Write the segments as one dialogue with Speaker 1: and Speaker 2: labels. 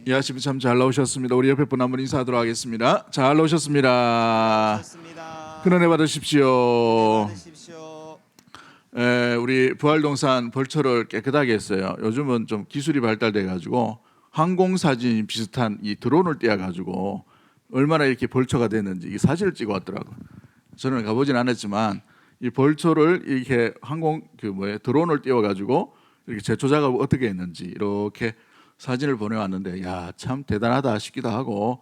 Speaker 1: 이 아침 참 잘 나오셨습니다. 우리 옆에 분 한번 인사하도록 하겠습니다. 잘 나오셨습니다.
Speaker 2: 좋습니다.
Speaker 1: 큰 은혜 받으십시오.
Speaker 2: 받으십시오.
Speaker 1: 우리 부활동산 벌초를 깨끗하게 했어요. 요즘은 좀 기술이 발달돼 가지고 항공사진 비슷한 이 드론을 띄워 가지고 얼마나 이렇게 벌초가 됐는지 이 사진을 찍어 왔더라고요. 저는 가보진 않았지만 이 벌초를 이렇게 드론을 띄워 가지고 이렇게 제초 작업을 어떻게 했는지 이렇게 사진을 보내왔는데 야, 참 대단하다 싶기도 하고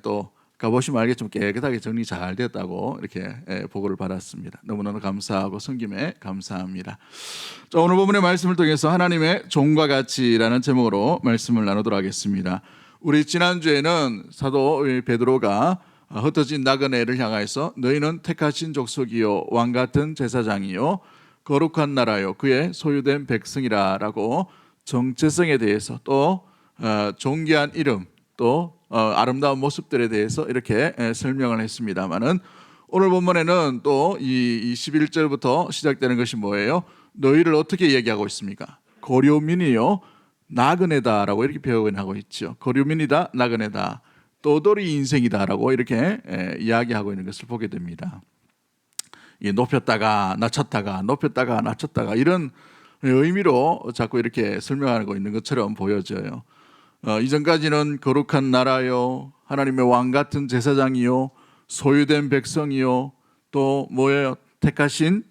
Speaker 1: 또 가보시면 알겠지만 깨끗하게 정리 잘 됐다고 이렇게 보고를 받았습니다. 너무너무 감사하고 섬김에 감사합니다. 자, 오늘 본문의 말씀을 통해서 하나님의 종과 같이라는 제목으로 말씀을 나누도록 하겠습니다. 우리 지난주에는 사도 베드로가 흩어진 나그네를 향하여서 너희는 택하신 족속이요 왕 같은 제사장이요 거룩한 나라요 그의 소유된 백성이라 라고 정체성에 대해서 또 존귀한 이름 또 아름다운 모습들에 대해서 이렇게 설명을 했습니다마는 오늘 본문에는 또 이 21절부터 시작되는 것이 뭐예요? 너희를 어떻게 얘기하고 있습니까? 고려민이요 나그네다라고 이렇게 표현하고 있죠. 고려민이다 나그네다 또돌이 인생이다라고 이렇게 이야기하고 있는 것을 보게 됩니다. 높였다가 낮췄다가 높였다가 낮췄다가 이런 의미로 자꾸 이렇게 설명하고 있는 것처럼 보여져요. 이전까지는 거룩한 나라요 하나님의 왕 같은 제사장이요 소유된 백성이요 또 뭐예요 택하신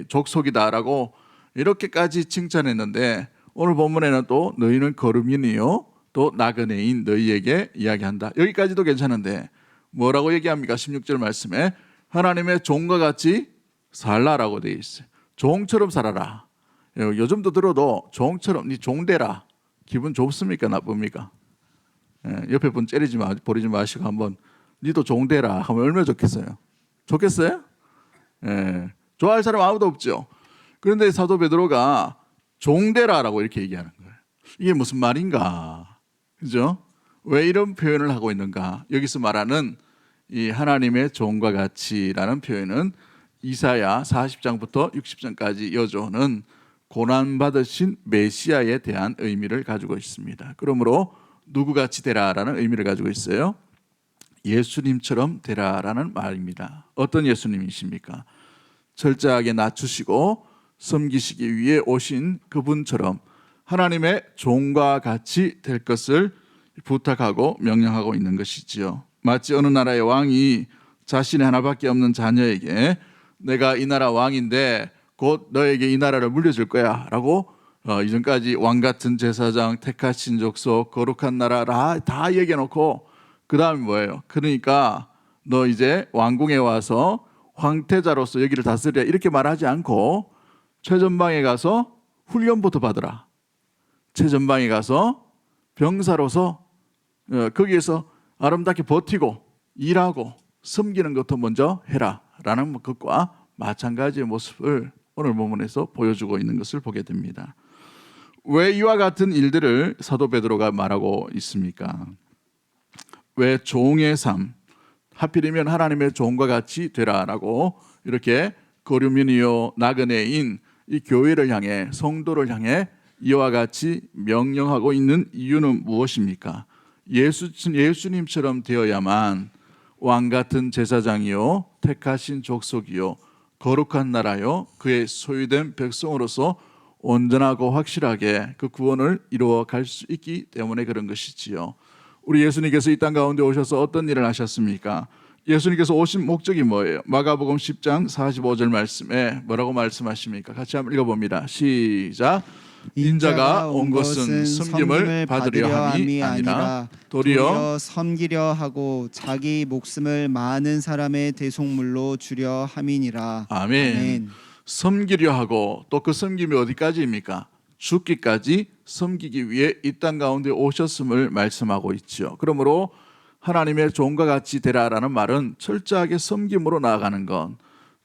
Speaker 1: 족속이다라고 이렇게까지 칭찬했는데 오늘 본문에는 또 너희는 거룩인이요 또 나그네인 너희에게 이야기한다. 여기까지도 괜찮은데 뭐라고 얘기합니까? 16절 말씀에 하나님의 종과 같이 살라라고 되어 있어요. 종처럼 살아라. 요즘도 들어도 종처럼 네 종되라. 기분 좋습니까? 나쁩니까? 옆에 분 버리지 마시고 한번 니도 종되라 하면 얼마나 좋겠어요? 좋겠어요? 좋아할 사람 아무도 없죠. 그런데 사도 베드로가 종되라라고 이렇게 얘기하는 거예요. 이게 무슨 말인가? 그죠? 왜 이런 표현을 하고 있는가? 여기서 말하는 이 하나님의 종과 같이라는 표현은 이사야 40장부터 60장까지 이어져오는 고난받으신 메시아에 대한 의미를 가지고 있습니다. 그러므로 누구같이 되라라는 의미를 가지고 있어요. 예수님처럼 되라라는 말입니다. 어떤 예수님이십니까? 철저하게 낮추시고 섬기시기 위해 오신 그분처럼 하나님의 종과 같이 될 것을 부탁하고 명령하고 있는 것이지요. 마치 어느 나라의 왕이 자신의 하나밖에 없는 자녀에게 내가 이 나라 왕인데 곧 너에게 이 나라를 물려줄 거야 라고 이전까지 왕 같은 제사장 택하신 족속 거룩한 나라 다 얘기해놓고 그 다음에 뭐예요? 그러니까 너 이제 왕궁에 와서 황태자로서 여기를 다스리라 이렇게 말하지 않고 최전방에 가서 훈련부터 받으라. 최전방에 가서 병사로서 거기에서 아름답게 버티고 일하고 섬기는 것도 먼저 해라 라는 것과 마찬가지의 모습을 오늘 본문에서 보여주고 있는 것을 보게 됩니다. 왜 이와 같은 일들을 사도 베드로가 말하고 있습니까? 왜 종의 삶, 하필이면 하나님의 종과 같이 되라라고 이렇게 거류민이요 나그네인 이 교회를 향해 성도를 향해 이와 같이 명령하고 있는 이유는 무엇입니까? 예수님처럼 되어야만 왕 같은 제사장이요 택하신 족속이요 거룩한 나라요 그의 소유된 백성으로서 온전하고 확실하게 그 구원을 이루어 갈 수 있기 때문에 그런 것이지요. 우리 예수님께서 이 땅 가운데 오셔서 어떤 일을 하셨습니까? 예수님께서 오신 목적이 뭐예요? 마가복음 10장 45절 말씀에 뭐라고 말씀하십니까? 같이 한번 읽어봅니다. 시작. 인자가 온 것은 섬김을 받으려 함이 아니라 도리어
Speaker 2: 섬기려 하고 자기 목숨을 많은 사람의 대속물로 주려 함이니라.
Speaker 1: 아멘. 섬기려 하고 또 그 섬김이 어디까지입니까? 죽기까지 섬기기 위해 이 땅 가운데 오셨음을 말씀하고 있죠. 그러므로 하나님의 종과 같이 되라라는 말은 철저하게 섬김으로 나아가는 것,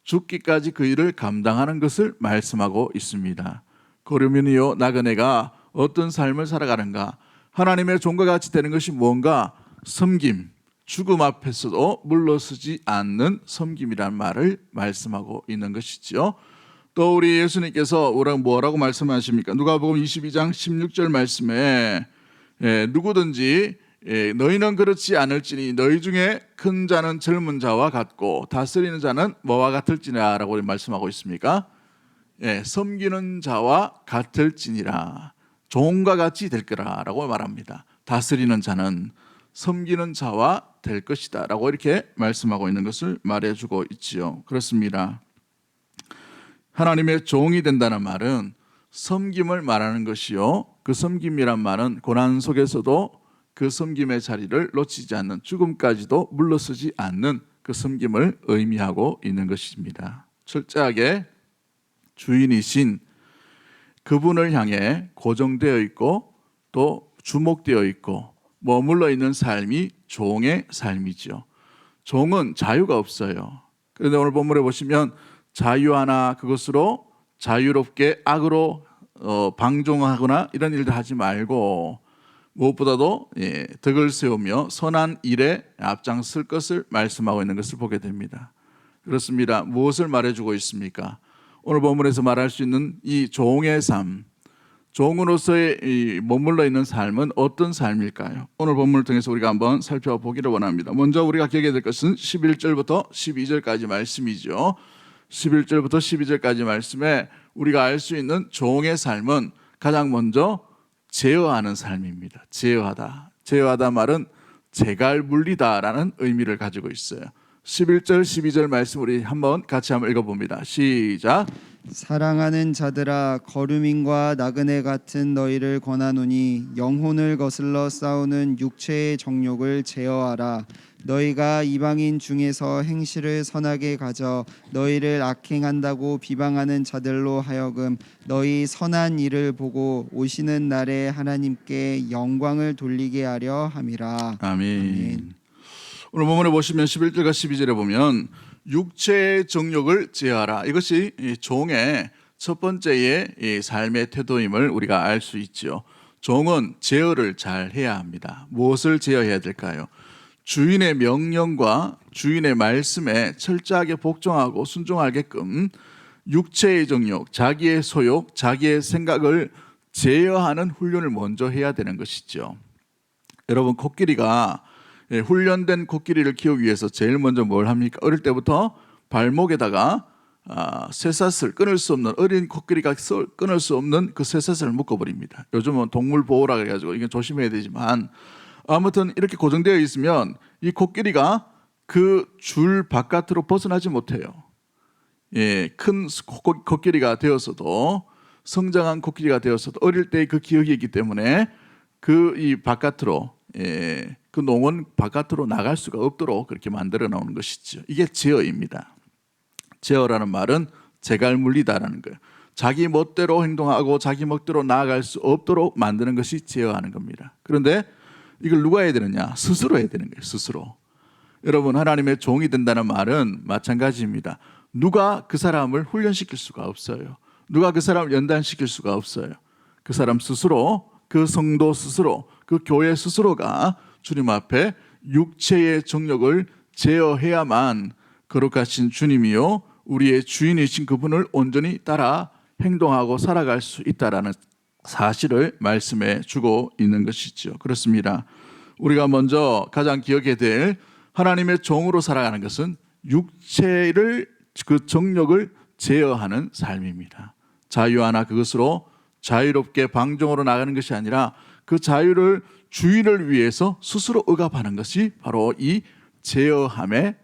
Speaker 1: 죽기까지 그 일을 감당하는 것을 말씀하고 있습니다. 고려민이요 나그네가 어떤 삶을 살아가는가? 하나님의 종과 같이 되는 것이 뭔가? 섬김, 죽음 앞에서도 물러서지 않는 섬김이라는 말을 말씀하고 있는 것이죠. 또 우리 예수님께서 뭐라고 말씀하십니까? 누가복음 22장 16절 말씀에 누구든지 너희는 그렇지 않을지니 너희 중에 큰 자는 젊은 자와 같고 다스리는 자는 뭐와 같을지니라라고 말씀하고 있습니까? 섬기는 자와 같을지니라. 종과 같이 될 거라라고 말합니다. 다스리는 자는 섬기는 자와 될 것이다라고 이렇게 말씀하고 있는 것을 말해주고 있지요. 그렇습니다. 하나님의 종이 된다는 말은 섬김을 말하는 것이요, 그 섬김이란 말은 고난 속에서도 그 섬김의 자리를 놓치지 않는, 죽음까지도 물러서지 않는 그 섬김을 의미하고 있는 것입니다. 철저하게 주인이신 그분을 향해 고정되어 있고 또 주목되어 있고 머물러 있는 삶이 종의 삶이죠. 종은 자유가 없어요. 그런데 오늘 본문에 보시면 자유하나 그것으로 자유롭게 악으로 방종하거나 이런 일들 하지 말고 무엇보다도 덕을 세우며 선한 일에 앞장설 것을 말씀하고 있는 것을 보게 됩니다. 그렇습니다. 무엇을 말해주고 있습니까? 오늘 본문에서 말할 수 있는 이 종의 삶, 종으로서의 이 머물러 있는 삶은 어떤 삶일까요? 오늘 본문을 통해서 우리가 한번 살펴보기를 원합니다. 먼저 우리가 기억해야 될 것은 11절부터 12절까지 말씀이죠. 11절부터 12절까지 말씀에 우리가 알 수 있는 종의 삶은 가장 먼저 제어하는 삶입니다. 제어하다 말은 제갈 물리다라는 의미를 가지고 있어요. 11절 12절 말씀 우리 한번 같이 한번 읽어봅니다. 시작.
Speaker 2: 사랑하는 자들아, 거루민과 나그네 같은 너희를 권하노니 영혼을 거슬러 싸우는 육체의 정욕을 제어하라. 너희가 이방인 중에서 행실을 선하게 가져 너희를 악행한다고 비방하는 자들로 하여금 너희 선한 일을 보고 오시는 날에 하나님께 영광을 돌리게 하려 함이라.
Speaker 1: 아멘. 오늘 본문에 보시면 11절과 12절에 보면 육체의 정욕을 제어하라. 이것이 종의 첫 번째의 이 삶의 태도임을 우리가 알 수 있죠. 종은 제어를 잘 해야 합니다. 무엇을 제어해야 될까요? 주인의 명령과 주인의 말씀에 철저하게 복종하고 순종하게끔 육체의 정욕, 자기의 소욕, 자기의 생각을 제어하는 훈련을 먼저 해야 되는 것이죠. 여러분, 코끼리가 훈련된 코끼리를 키우기 위해서 제일 먼저 뭘 합니까? 어릴 때부터 발목에다가 쇠사슬, 끊을 수 없는, 어린 코끼리가 끊을 수 없는 그 쇠사슬을 묶어버립니다. 요즘은 동물 보호라 그래가지고 이게 조심해야 되지만 아무튼 이렇게 고정되어 있으면 이 코끼리가 그 줄 바깥으로 벗어나지 못해요. 큰 코끼리가 되었어도, 성장한 코끼리가 되었어도 어릴 때의 그 기억이 있기 때문에 그 이 바깥으로, 그 농원 바깥으로 나갈 수가 없도록 그렇게 만들어 놓은 것이죠. 이게 제어입니다. 제어라는 말은 제갈 물리다라는 거예요. 자기 멋대로 행동하고 자기 멋대로 나아갈 수 없도록 만드는 것이 제어하는 겁니다. 그런데 이걸 누가 해야 되느냐? 스스로 해야 되는 거예요. 스스로. 여러분, 하나님의 종이 된다는 말은 마찬가지입니다. 누가 그 사람을 훈련시킬 수가 없어요. 누가 그 사람을 연단시킬 수가 없어요. 그 사람 스스로, 그 성도 스스로, 그 교회 스스로가 주님 앞에 육체의 정욕을 제어해야만 거룩하신 주님이요 우리의 주인이신 그분을 온전히 따라 행동하고 살아갈 수 있다라는 사실을 말씀해 주고 있는 것이죠. 그렇습니다. 우리가 먼저 가장 기억해야 될 하나님의 종으로 살아가는 것은 육체를, 그 정욕을 제어하는 삶입니다. 자유하나 그것으로 자유롭게 방종으로 나가는 것이 아니라 그 자유를 주인을 위해서 스스로 억압하는 것이 바로 이 제어함의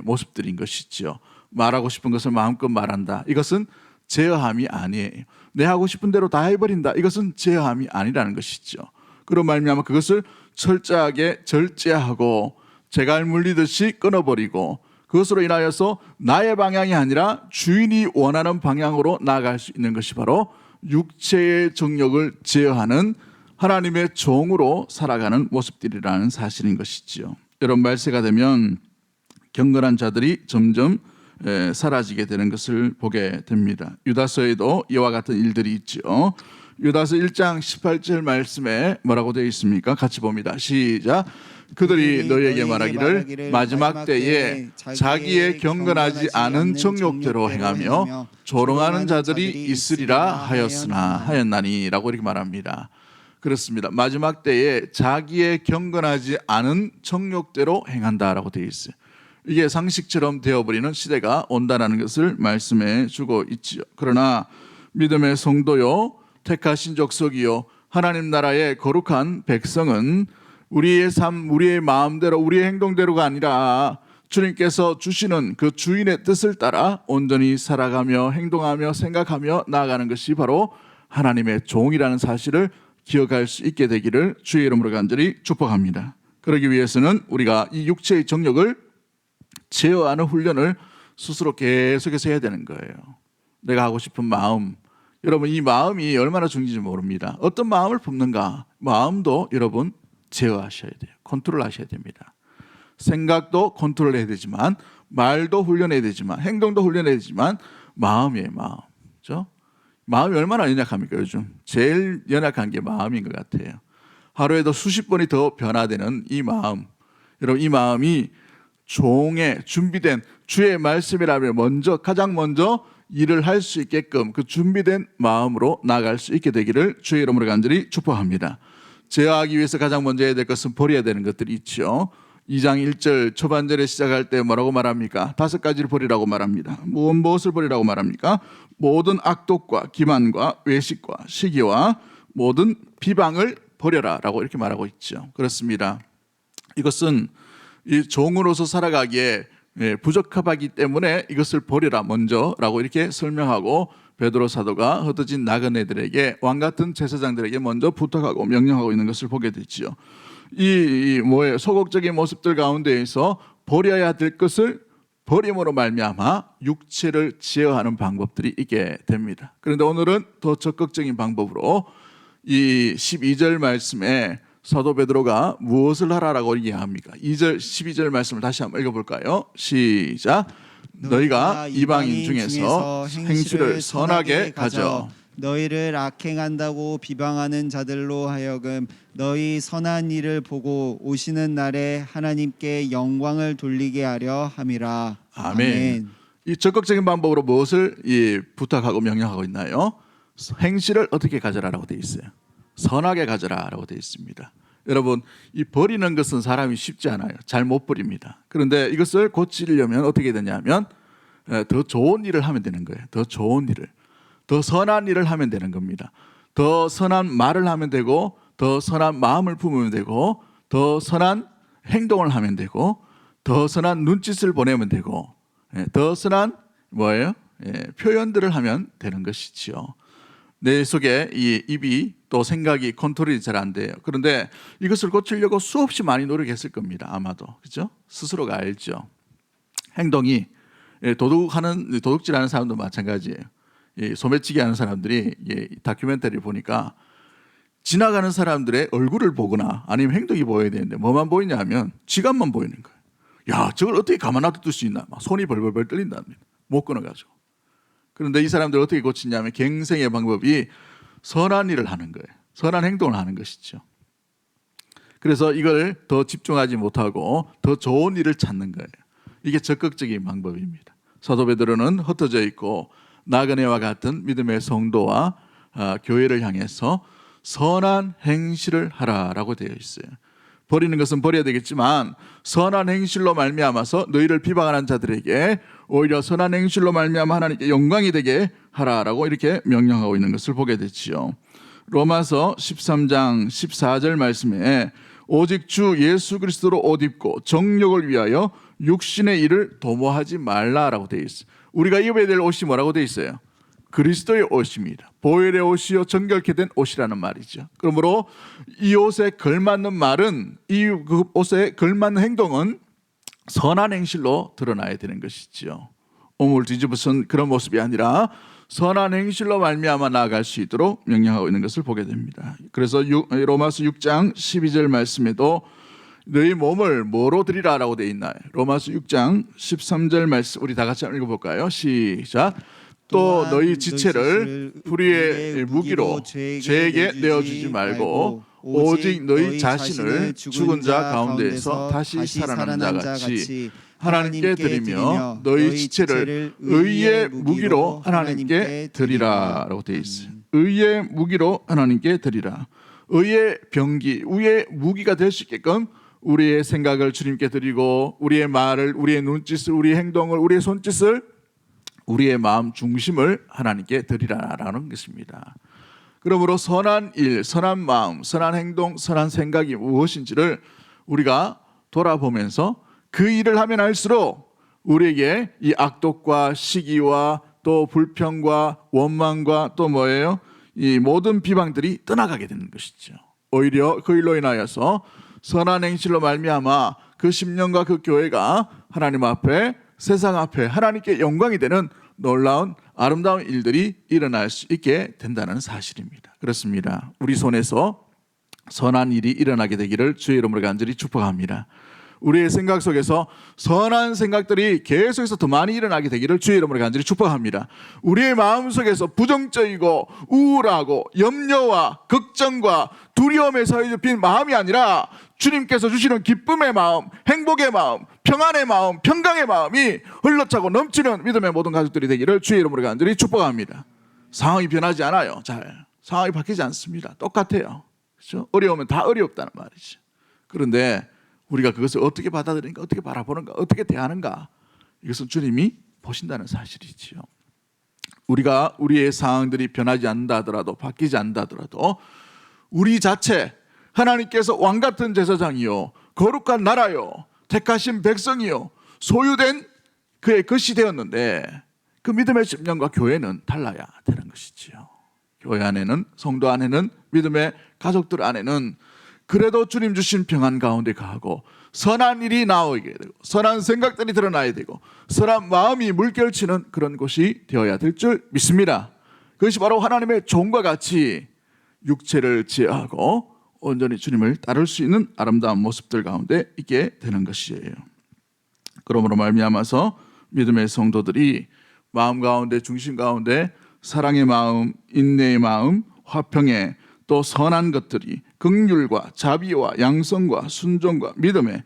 Speaker 1: 모습들인 것이죠. 말하고 싶은 것을 마음껏 말한다. 이것은 제어함이 아니에요. 내 하고 싶은 대로 다 해버린다. 이것은 제어함이 아니라는 것이죠. 그런 말미암아 그것을 철저하게 절제하고 제갈 물리듯이 끊어버리고 그것으로 인하여서 나의 방향이 아니라 주인이 원하는 방향으로 나아갈 수 있는 것이 바로 육체의 정욕을 제어하는 하나님의 종으로 살아가는 모습들이라는 사실인 것이지요. 여러분, 말세가 되면 경건한 자들이 점점 사라지게 되는 것을 보게 됩니다. 유다서에도 이와 같은 일들이 있죠. 유다서 1장 18절 말씀에 뭐라고 되어 있습니까? 같이 봅니다. 시작. 그들이 너희에게 말하기를 마지막 때에 자기의 경건하지 않은 정욕대로 행하며 조롱하는 자들이 있으리라 하였나니 라고 이렇게 말합니다. 그렇습니다. 마지막 때에 자기의 경건하지 않은 정욕대로 행한다라고 되어 있어요. 이게 상식처럼 되어버리는 시대가 온다는 것을 말씀해 주고 있지요. 그러나 믿음의 성도요, 택하신 족속이요, 하나님 나라의 거룩한 백성은 우리의 삶, 우리의 마음대로, 우리의 행동대로가 아니라 주님께서 주시는 그 주인의 뜻을 따라 온전히 살아가며 행동하며 생각하며 나아가는 것이 바로 하나님의 종이라는 사실을 기억할 수 있게 되기를 주의 이름으로 간절히 축복합니다. 그러기 위해서는 우리가 이 육체의 정욕을 제어하는 훈련을 스스로 계속해서 해야 되는 거예요. 내가 하고 싶은 마음, 여러분 이 마음이 얼마나 중요한지 모릅니다. 어떤 마음을 품는가, 마음도 여러분 제어하셔야 돼요. 컨트롤하셔야 됩니다. 생각도 컨트롤해야 되지만, 말도 훈련해야 되지만, 행동도 훈련해야 되지만, 마음이에요. 마음. 그렇죠? 마음이 얼마나 연약합니까? 요즘 제일 연약한 게 마음인 것 같아요. 하루에도 수십 번이 더 변화되는 이 마음, 여러분 이 마음이 종의 준비된 주의 말씀이라면 가장 먼저 일을 할 수 있게끔 그 준비된 마음으로 나아갈 수 있게 되기를 주의 이름으로 간절히 축복합니다. 제어하기 위해서 가장 먼저 해야 될 것은 버려야 되는 것들이 있죠. 2장 1절 초반절에 시작할 때 뭐라고 말합니까? 5가지를 버리라고 말합니다. 무엇을 버리라고 말합니까? 모든 악독과 기만과 외식과 시기와 모든 비방을 버려라 라고 이렇게 말하고 있죠. 그렇습니다. 이것은 이 종으로서 살아가기에 부적합하기 때문에 이것을 버려라 먼저라고 이렇게 설명하고 베드로 사도가 흩어진 나그네들에게 왕같은 제사장들에게 먼저 부탁하고 명령하고 있는 것을 보게 되지요. 이 소극적인 모습들 가운데에서 버려야 될 것을 버림으로 말미암아 육체를 제어하는 방법들이 있게 됩니다. 그런데 오늘은 더 적극적인 방법으로 이 12절 말씀에 사도 베드로가 무엇을 하라라고 얘기합니까? 2절 12절 말씀을 다시 한번 읽어볼까요? 시작. 너희가 이방인 중에서 행실을 선하게 가져
Speaker 2: 너희를 악행한다고 비방하는 자들로 하여금 너희 선한 일을 보고 오시는 날에 하나님께 영광을 돌리게 하려 함이라.
Speaker 1: 아멘. 이 적극적인 방법으로 무엇을 부탁하고 명령하고 있나요? 행실을 어떻게 가져라라고 되어 있어요. 선하게 가져라라고 되어 있습니다. 여러분 이 버리는 것은 사람이 쉽지 않아요. 잘 못 버립니다. 그런데 이것을 고치려면 어떻게 되냐면 더 좋은 일을 하면 되는 거예요. 더 좋은 일을, 더 선한 일을 하면 되는 겁니다. 더 선한 말을 하면 되고, 더 선한 마음을 품으면 되고, 더 선한 행동을 하면 되고, 더 선한 눈짓을 보내면 되고, 더 선한 표현들을 하면 되는 것이지요. 내 속에 이 입이 또 생각이 컨트롤이 잘 안 돼요. 그런데 이것을 고치려고 수없이 많이 노력했을 겁니다. 아마도. 그렇죠? 스스로가 알죠. 행동이 도둑질하는 사람도 마찬가지예요. 소매치기 하는 사람들이 다큐멘터리를 보니까 지나가는 사람들의 얼굴을 보거나 아니면 행동이 보여야 되는데 뭐만 보이냐 하면 지갑만 보이는 거예요. 야, 저걸 어떻게 가만 놔둘 수 있나? 막 손이 벌벌벌 떨린답니다. 못 끊어가지고. 그런데 이 사람들 어떻게 고치냐면 갱생의 방법이 선한 일을 하는 거예요. 선한 행동을 하는 것이죠. 그래서 이걸 더 집중하지 못하고 더 좋은 일을 찾는 거예요. 이게 적극적인 방법입니다. 사도 베드로는 흩어져 있고 나그네와 같은 믿음의 성도와 교회를 향해서 선한 행실을 하라라고 되어 있어요. 버리는 것은 버려야 되겠지만 선한 행실로 말미암아서 너희를 비방하는 자들에게 오히려 선한 행실로 말미암아 하나님께 영광이 되게 하라라고 이렇게 명령하고 있는 것을 보게 되지요. 로마서 13장 14절 말씀에 오직 주 예수 그리스도로 옷 입고 정욕을 위하여 육신의 일을 도모하지 말라라고 되어 있어요. 우리가 입어야 될 옷이 뭐라고 되어 있어요? 그리스도의 옷입니다. 보혈의 옷이요 정결케 된 옷이라는 말이죠. 그러므로 이 옷에 걸맞는 말은, 이 옷에 걸맞는 행동은 선한 행실로 드러나야 되는 것이지요. 오물 뒤집어선 그런 모습이 아니라 선한 행실로 말미암아 나아갈 수 있도록 명령하고 있는 것을 보게 됩니다. 그래서 로마서 6장 12절 말씀에도 너희 몸을 뭐로 드리라라고 되어 있나요? 로마서 6장 13절 말씀 우리 다 같이 한번 읽어볼까요? 시작. 또 너희 지체를 불의의 무기로 죄에게 내어주지 말고 오직 너희 자신을 죽은 자 가운데에서 다시 살아나는 자 같이 하나님께 드리며 너희 지체를 의의 무기로 하나님께 드리라라고 되어 있어요. 의의 무기로 하나님께 드리라. 의의 병기, 의의 무기가 될 수 있게끔 우리의 생각을 주님께 드리고 우리의 말을, 우리의 눈짓을, 우리의 행동을, 우리의 손짓을, 우리의 마음 중심을 하나님께 드리라라는 것입니다. 그러므로 선한 일, 선한 마음, 선한 행동, 선한 생각이 무엇인지를 우리가 돌아보면서 그 일을 하면 할수록 우리에게 이 악독과 시기와 또 불평과 원망과 또 뭐예요? 이 모든 비방들이 떠나가게 되는 것이죠. 오히려 그 일로 인하여서 선한 행실로 말미암아 그 10년과 그 교회가 하나님 앞에, 세상 앞에 하나님께 영광이 되는 놀라운 아름다운 일들이 일어날 수 있게 된다는 사실입니다. 그렇습니다. 우리 손에서 선한 일이 일어나게 되기를 주의 이름으로 간절히 축복합니다. 우리의 생각 속에서 선한 생각들이 계속해서 더 많이 일어나게 되기를 주의 이름으로 간절히 축복합니다. 우리의 마음 속에서 부정적이고 우울하고 염려와 걱정과 두려움에 사로잡힌 마음이 아니라 주님께서 주시는 기쁨의 마음, 행복의 마음, 평안의 마음, 평강의 마음이 흘러차고 넘치는 믿음의 모든 가족들이 되기를 주의 이름으로 간절히 축복합니다. 상황이 변하지 않아요. 상황이 바뀌지 않습니다. 똑같아요. 그렇죠? 어려우면 다 어렵다는 말이죠. 그런데 우리가 그것을 어떻게 받아들이는가, 어떻게 바라보는가, 어떻게 대하는가, 이것은 주님이 보신다는 사실이지요. 우리가 우리의 상황들이 변하지 않는다 하더라도, 바뀌지 않는다 하더라도 우리 자체 하나님께서 왕같은 제사장이요 거룩한 나라요 택하신 백성이요 소유된 그의 것이 되었는데 그 믿음의 심령과 교회는 달라야 되는 것이지요. 교회 안에는, 성도 안에는, 믿음의 가족들 안에는 그래도 주님 주신 평안 가운데 가고 선한 일이 나오게 되고 선한 생각들이 드러나야 되고 선한 마음이 물결치는 그런 곳이 되어야 될 줄 믿습니다. 그것이 바로 하나님의 종과 같이 육체를 제어하고 온전히 주님을 따를 수 있는 아름다운 모습들 가운데 있게 되는 것이에요. 그러므로 말미암아서 믿음의 성도들이 마음 가운데, 중심 가운데 사랑의 마음, 인내의 마음, 화평의 또 선한 것들이 긍휼과 자비와 양성과 순종과 믿음의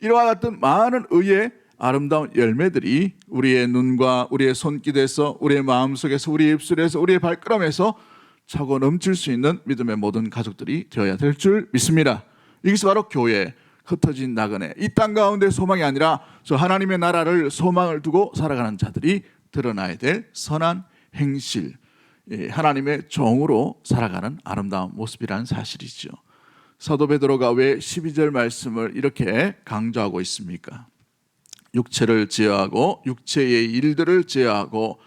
Speaker 1: 이와 같은 많은 의의 아름다운 열매들이 우리의 눈과 우리의 손길에서, 우리의 마음속에서, 우리의 입술에서, 우리의 발걸음에서 차고 넘칠 수 있는 믿음의 모든 가족들이 되어야 될 줄 믿습니다. 이것이 바로 교회, 흩어진 나그네, 이 땅 가운데 소망이 아니라 저 하나님의 나라를 소망을 두고 살아가는 자들이 드러나야 될 선한 행실, 하나님의 종으로 살아가는 아름다운 모습이라는 사실이죠. 사도 베드로가 왜 12절 말씀을 이렇게 강조하고 있습니까? 육체를 제어하고 육체의 일들을 제어하고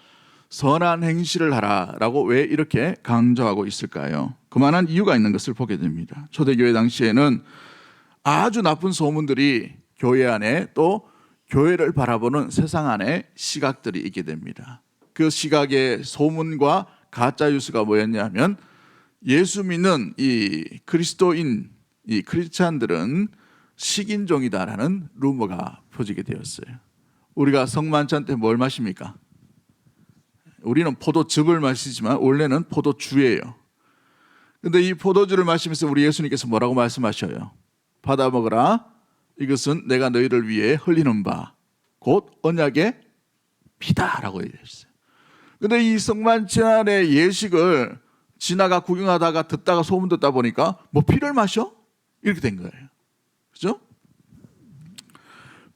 Speaker 1: 선한 행실을 하라라고 왜 이렇게 강조하고 있을까요? 그만한 이유가 있는 것을 보게 됩니다. 초대교회 당시에는 아주 나쁜 소문들이 교회 안에 또 교회를 바라보는 세상 안에 시각들이 있게 됩니다. 그 시각의 소문과 가짜 뉴스가 뭐였냐면 예수 믿는 이 그리스도인, 이 크리스찬들은 식인종이다라는 루머가 퍼지게 되었어요. 우리가 성만찬 때 뭘 마십니까? 우리는 포도즙을 마시지만 원래는 포도주예요. 그런데 이 포도주를 마시면서 우리 예수님께서 뭐라고 말씀하셔요? 받아 먹으라. 이것은 내가 너희를 위해 흘리는 바 곧 언약의 피다라고 얘기했어요. 그런데 이 성만찬의 예식을 지나가 구경하다가 듣다가 소문 듣다 보니까 뭐 피를 마셔? 이렇게 된 거예요. 그죠?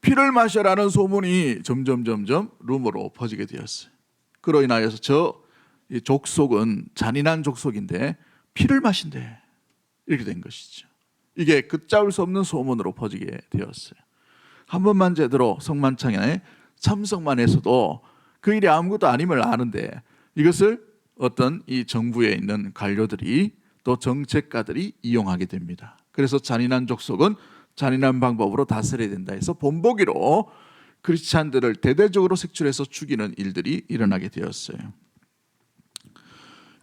Speaker 1: 피를 마셔라는 소문이 점점 루머로 퍼지게 되었어요. 그로 인하여서 저 족속은 잔인한 족속인데 피를 마신대. 이렇게 된 것이죠. 이게 걷잡을 수 없는 소문으로 퍼지게 되었어요. 한 번만 제대로 성만찬에 참석만 해서도 그 일이 아무것도 아님을 아는데 이것을 어떤 이 정부에 있는 관료들이 또 정책가들이 이용하게 됩니다. 그래서 잔인한 족속은 잔인한 방법으로 다스려야 된다 해서 본보기로 크리스찬들을 대대적으로 색출해서 죽이는 일들이 일어나게 되었어요.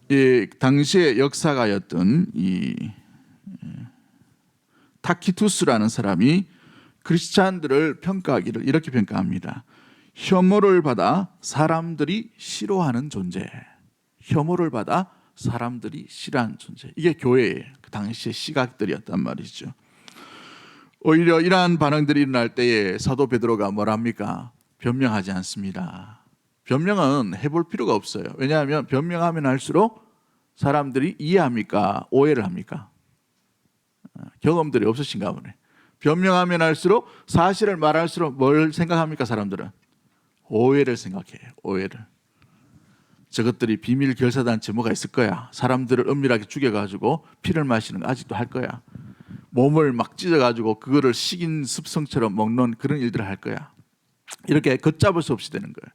Speaker 1: 이 당시의 역사가였던 이 타키투스라는 사람이 크리스찬들을 평가하기를 이렇게 평가합니다. 혐오를 받아 사람들이 싫어하는 존재. 혐오를 받아 사람들이 싫어하는 존재. 이게 교회의 그 당시의 시각들이었단 말이죠. 오히려 이러한 반응들이 일어날 때에 사도 베드로가 뭐랍니까? 변명하지 않습니다. 변명은 해볼 필요가 없어요. 왜냐하면 변명하면 할수록 사람들이 이해합니까? 오해를 합니까? 경험들이 없으신가 보네. 변명하면 할수록 사실을 말할수록 뭘 생각합니까? 사람들은 오해를 생각해요. 오해를. 저것들이 비밀 결사단체 뭐가 있을 거야. 사람들을 은밀하게 죽여가지고 피를 마시는 거 아직도 할 거야. 몸을 막 찢어가지고 그거를 식인 습성처럼 먹는 그런 일들을 할 거야. 이렇게 걷잡을 수 없이 되는 거예요.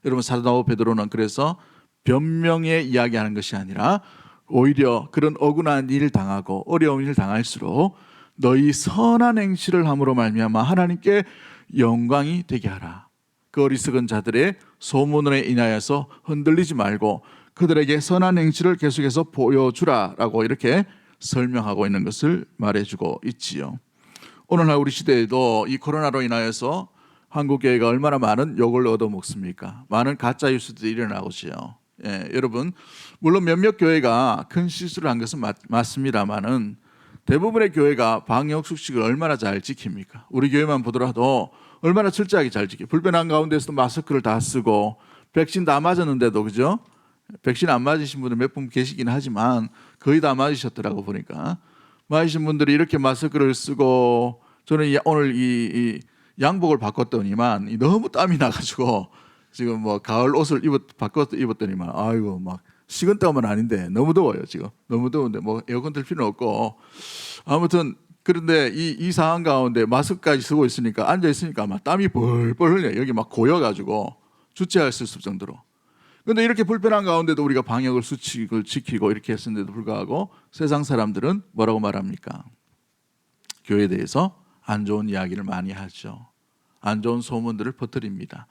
Speaker 1: 여러분 사도 바울 베드로는 그래서 변명에 이야기하는 것이 아니라 오히려 그런 억울한 일을 당하고 어려운 일을 당할수록 너희 선한 행실을 함으로 말미암아 하나님께 영광이 되게 하라. 그 어리석은 자들의 소문에 인하여서 흔들리지 말고 그들에게 선한 행실을 계속해서 보여주라라고 이렇게 설명하고 있는 것을 말해주고 있지요. 오늘날 우리 시대에도 이 코로나로 인하여서 한국교회가 얼마나 많은 욕을 얻어먹습니까? 많은 가짜 뉴스들이 일어나고지요. 여러분 물론 몇몇 교회가 큰 실수를 한 것은 맞습니다만은 대부분의 교회가 방역 수칙을 얼마나 잘 지킵니까? 우리 교회만 보더라도 얼마나 철저하게 잘 지켜요. 불편한 가운데서도 마스크를 다 쓰고 백신 다 맞았는데도 그죠? 백신 안 맞으신 분들 몇 분 계시긴 하지만 거의 다 맞으셨더라고 보니까 맞으신 분들이 이렇게 마스크를 쓰고 저는 오늘 이 양복을 바꿨더니만 너무 땀이 나가지고 지금 뭐 가을 옷을 입었더니만 아이고 막 식은땀은 아닌데 너무 더워요 지금 너무 더운데 뭐 에어컨 틀 필요는 없고 아무튼 그런데 이 상황 가운데 마스크까지 쓰고 있으니까 앉아 있으니까 막 땀이 벌벌 흘려요. 여기 막 고여가지고 주체할 수 없을 정도로. 그런데 이렇게 불편한 가운데도 우리가 방역을 수칙을 지키고 이렇게 했는데도 불구하고 세상 사람들은 뭐라고 말합니까? 교회에 대해서 안 좋은 이야기를 많이 하죠. 안 좋은 소문들을 퍼뜨립니다.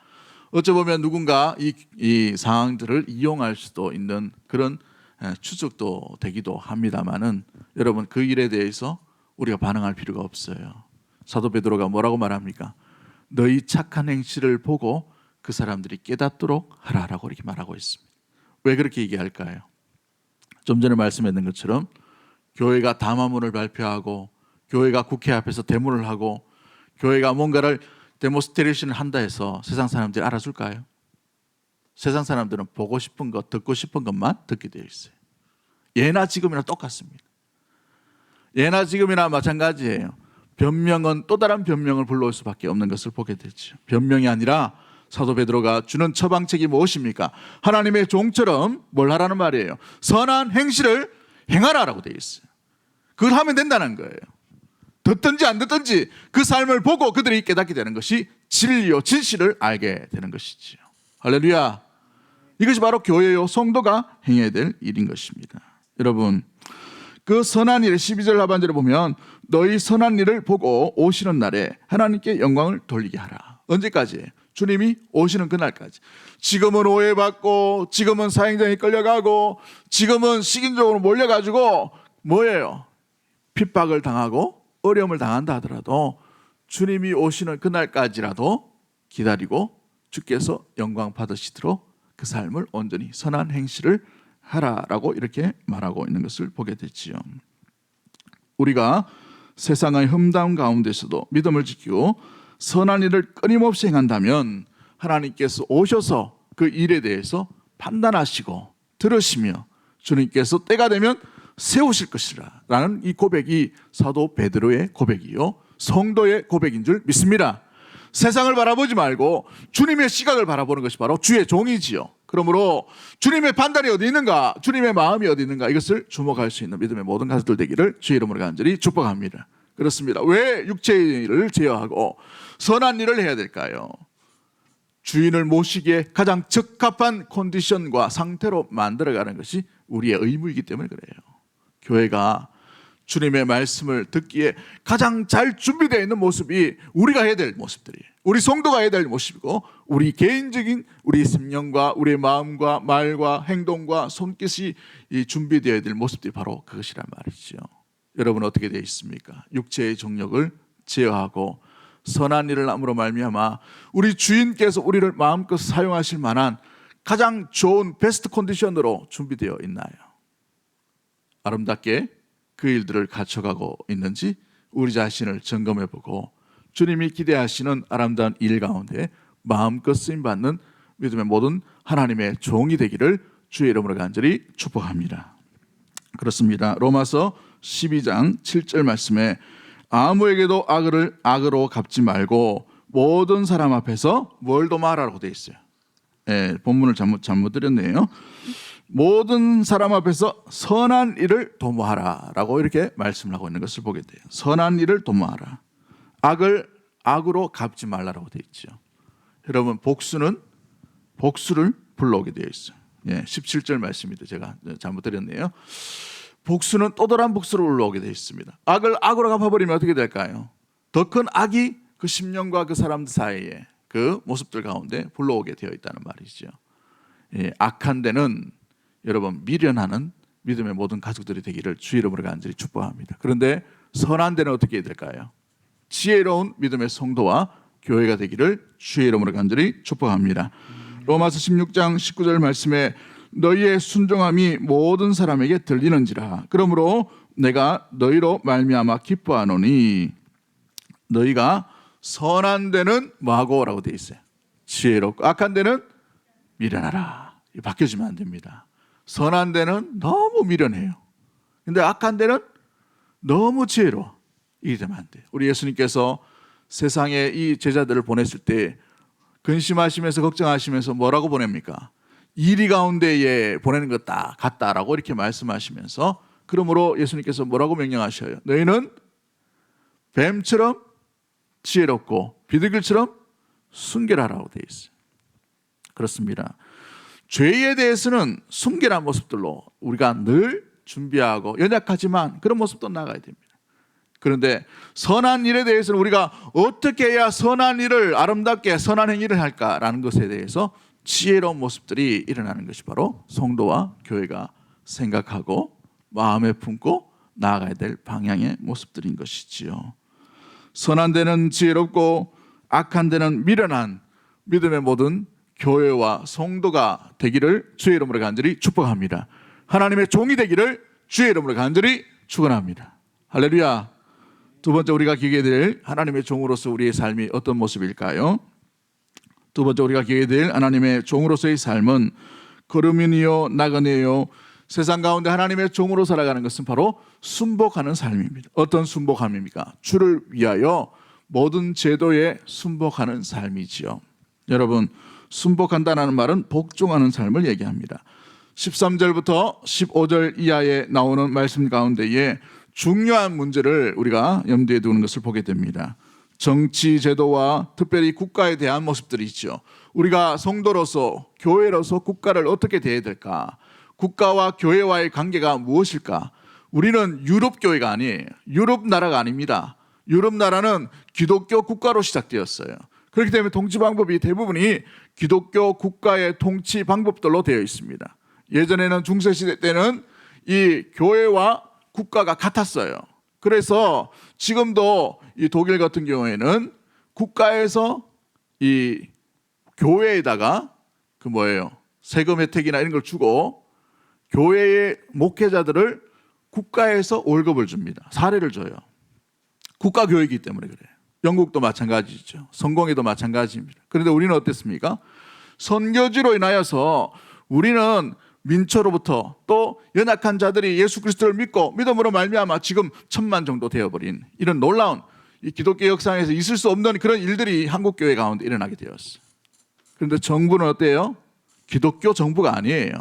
Speaker 1: 어찌 보면 누군가 이 상황들을 이용할 수도 있는 그런 추측도 되기도 합니다만은 여러분 그 일에 대해서 우리가 반응할 필요가 없어요. 사도 베드로가 뭐라고 말합니까? 너희 착한 행실을 보고 그 사람들이 깨닫도록 하라라고 이렇게 말하고 있습니다. 왜 그렇게 얘기할까요? 좀 전에 말씀했던 것처럼 교회가 담화문을 발표하고 교회가 국회 앞에서 데모를 하고 교회가 뭔가를 데모스트레이션을 한다 해서 세상 사람들이 알아줄까요? 세상 사람들은 보고 싶은 것, 듣고 싶은 것만 듣게 되어 있어요. 예나 지금이나 똑같습니다. 예나 지금이나 마찬가지예요. 변명은 또 다른 변명을 불러올 수밖에 없는 것을 보게 되죠. 변명이 아니라 사도 베드로가 주는 처방책이 무엇입니까? 하나님의 종처럼 뭘 하라는 말이에요? 선한 행실을 행하라라고 되어 있어요. 그걸 하면 된다는 거예요. 듣든지 안 듣든지 그 삶을 보고 그들이 깨닫게 되는 것이 진리요 진실을 알게 되는 것이지요. 할렐루야. 이것이 바로 교회요 성도가 행해야 될 일인 것입니다. 여러분 그 선한 일의 12절 하반절에 보면 너희 선한 일을 보고 오시는 날에 하나님께 영광을 돌리게 하라. 언제까지? 주님이 오시는 그날까지. 지금은 오해받고 지금은 사형장에 끌려가고 지금은 식인종으로 몰려가지고 뭐예요? 핍박을 당하고 어려움을 당한다 하더라도 주님이 오시는 그날까지라도 기다리고 주께서 영광 받으시도록 그 삶을 온전히 선한 행실을 하라라고 이렇게 말하고 있는 것을 보게 됐지요. 우리가 세상의 흠담 가운데서도 믿음을 지키고 선한 일을 끊임없이 행한다면 하나님께서 오셔서 그 일에 대해서 판단하시고 들으시며 주님께서 때가 되면 세우실 것이라 라는 이 고백이 사도 베드로의 고백이요 성도의 고백인 줄 믿습니다. 세상을 바라보지 말고 주님의 시각을 바라보는 것이 바로 주의 종이지요. 그러므로 주님의 판단이 어디 있는가, 주님의 마음이 어디 있는가, 이것을 주목할 수 있는 믿음의 모든 가족들 되기를 주의 이름으로 간절히 축복합니다. 그렇습니다. 왜 육체의 일을 제어하고 선한 일을 해야 될까요? 주인을 모시기에 가장 적합한 컨디션과 상태로 만들어가는 것이 우리의 의무이기 때문에 그래요. 교회가 주님의 말씀을 듣기에 가장 잘 준비되어 있는 모습이 우리가 해야 될 모습들이에요. 우리 성도가 해야 될 모습이고 우리 개인적인 우리 심령과 우리의 마음과 말과 행동과 손짓이 준비되어야 될 모습들이 바로 그것이란 말이죠. 여러분 어떻게 되어 있습니까? 육체의 정욕을 제어하고 선한 일을 함으로 말미암아 우리 주인께서 우리를 마음껏 사용하실 만한 가장 좋은 베스트 컨디션으로 준비되어 있나요? 아름답게 그 일들을 갖춰가고 있는지 우리 자신을 점검해보고 주님이 기대하시는 아름다운 일 가운데 마음껏 쓰임받는 믿음의 모든 하나님의 종이 되기를 주의 이름으로 간절히 축복합니다. 그렇습니다. 로마서 12장 7절 말씀에 아무에게도 악을 악으로 갚지 말고 모든 사람 앞에서 뭘 도모하라고 되어 있어요. 예, 본문을 잘못 드렸네요. 모든 사람 앞에서 선한 일을 도모하라라고 이렇게 말씀을 하고 있는 것을 보게 돼요. 선한 일을 도모하라. 악을 악으로 갚지 말라라고 되어 있죠. 여러분 복수를 불러오게 되어 있어요. 예, 17절 말씀입니다. 제가 잘못 드렸네요. 복수는 또 다른 복수를 불러오게 되어 있습니다. 악을 악으로 갚아버리면 어떻게 될까요? 더 큰 악이 그 심령과 그 사람들 사이에 그 모습들 가운데 불러오게 되어 있다는 말이죠. 예, 악한 데는 여러분 미련하는 믿음의 모든 가족들이 되기를 주의 이름으로 간절히 축복합니다. 그런데 선한 데는 어떻게 해야 될까요? 지혜로운 믿음의 성도와 교회가 되기를 주의 이름으로 간절히 축복합니다. 로마서 16장 19절 말씀에 너희의 순종함이 모든 사람에게 들리는지라. 그러므로 내가 너희로 말미암아 기뻐하노니 너희가 선한 데는 뭐하고?라고 되어 있어요. 지혜롭고 악한 데는 미련하라. 바뀌어지면 안 됩니다. 선한 데는 너무 미련해요. 근데 악한 데는 너무 지혜로워. 이게 되면 안 돼요. 우리 예수님께서 세상에 이 제자들을 보냈을 때 근심하시면서 걱정하시면서 뭐라고 보냅니까? 이리 가운데에 보내는 것 같다라고 이렇게 말씀하시면서 그러므로 예수님께서 뭐라고 명령하셔요? 너희는 뱀처럼 지혜롭고 비둘기처럼 순결하라고 되어 있어요. 그렇습니다. 죄에 대해서는 순결한 모습들로 우리가 늘 준비하고 연약하지만 그런 모습도 나가야 됩니다. 그런데 선한 일에 대해서는 우리가 어떻게 해야 선한 일을 아름답게 선한 행위를 할까라는 것에 대해서 지혜로운 모습들이 일어나는 것이 바로 성도와 교회가 생각하고 마음에 품고 나아가야 될 방향의 모습들인 것이지요. 선한 데는 지혜롭고 악한 데는 미련한 믿음의 모든 교회와 성도가 되기를 주의 이름으로 간절히 축복합니다. 하나님의 종이 되기를 주의 이름으로 간절히 축원합니다. 할렐루야. 두 번째 우리가 기억해야 될 하나님의 종으로서 우리의 삶이 어떤 모습일까요? 두 번째 우리가 기억해야 될 하나님의 종으로서의 삶은 거름이요 나그네요. 세상 가운데 하나님의 종으로 살아가는 것은 바로 순복하는 삶입니다. 어떤 순복함입니까? 주를 위하여 모든 제도에 순복하는 삶이지요. 여러분, 순복한다는 말은 복종하는 삶을 얘기합니다. 13절부터 15절 이하에 나오는 말씀 가운데에 중요한 문제를 우리가 염두에 두는 것을 보게 됩니다. 정치 제도와 특별히 국가에 대한 모습들이 있죠. 우리가 성도로서 교회로서 국가를 어떻게 대해야 될까? 국가와 교회와의 관계가 무엇일까? 우리는 유럽 교회가 아니에요. 유럽 나라가 아닙니다. 유럽 나라는 기독교 국가로 시작되었어요. 그렇기 때문에 통치 방법이 대부분이 기독교 국가의 통치 방법들로 되어 있습니다. 예전에는 중세시대 때는 이 교회와 국가가 같았어요. 그래서 지금도 이 독일 같은 경우에는 국가에서 이 교회에다가 그 세금 혜택이나 이런 걸 주고 교회의 목회자들을 국가에서 월급을 줍니다. 사례를 줘요. 국가 교회이기 때문에 그래요. 영국도 마찬가지죠. 성공회도 마찬가지입니다. 그런데 우리는 어땠습니까? 선교지로 인하여서 우리는 민초로부터 또 연약한 자들이 예수 그리스도를 믿고 믿음으로 말미암아 지금 1000만 정도 되어버린 이런 놀라운 이 기독교 역사에서 있을 수 없는 그런 일들이 한국 교회 가운데 일어나게 되었어요. 그런데 정부는 어때요? 기독교 정부가 아니에요.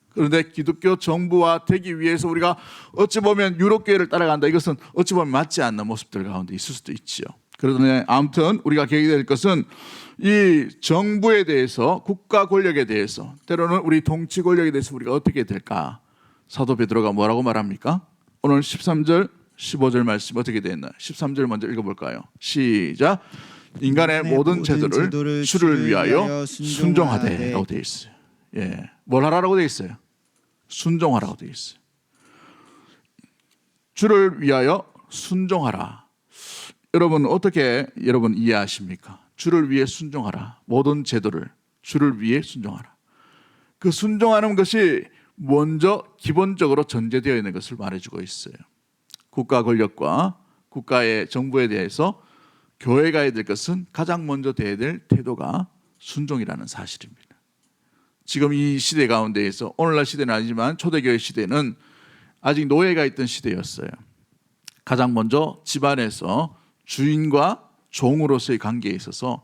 Speaker 1: 그런데 기독교 정부와 되기 위해서 우리가 어찌 보면 유럽 교회를 따라간다. 이것은 어찌 보면 맞지 않는 모습들 가운데 있을 수도 있죠. 그러나 아무튼 우리가 계획이 될 것은 이 정부에 대해서 국가 권력에 대해서 때로는 우리 통치 권력에 대해서 우리가 어떻게 될까? 사도 베드로가 뭐라고 말합니까? 오늘 13절 15절 말씀 어떻게 되어 있나요? 13절 먼저 읽어볼까요? 시작. 인간의 모든 제도를 주를 위하여 순종하되라고 되어 있어요. 예, 뭘 하라고 되어 있어요? 순종하라고 되어 있어요. 주를 위하여 순종하라. 여러분 어떻게 여러분 이해하십니까? 주를 위해 순종하라. 모든 제도를 주를 위해 순종하라. 그 순종하는 것이 먼저 기본적으로 전제되어 있는 것을 말해주고 있어요. 국가 권력과 국가의 정부에 대해서 교회가 해야 될 것은 가장 먼저 돼야 될 태도가 순종이라는 사실입니다. 지금 이 시대 가운데에서 오늘날 시대는 아니지만 초대교회 시대는 아직 노예가 있던 시대였어요. 가장 먼저 집안에서 주인과 종으로서의 관계에 있어서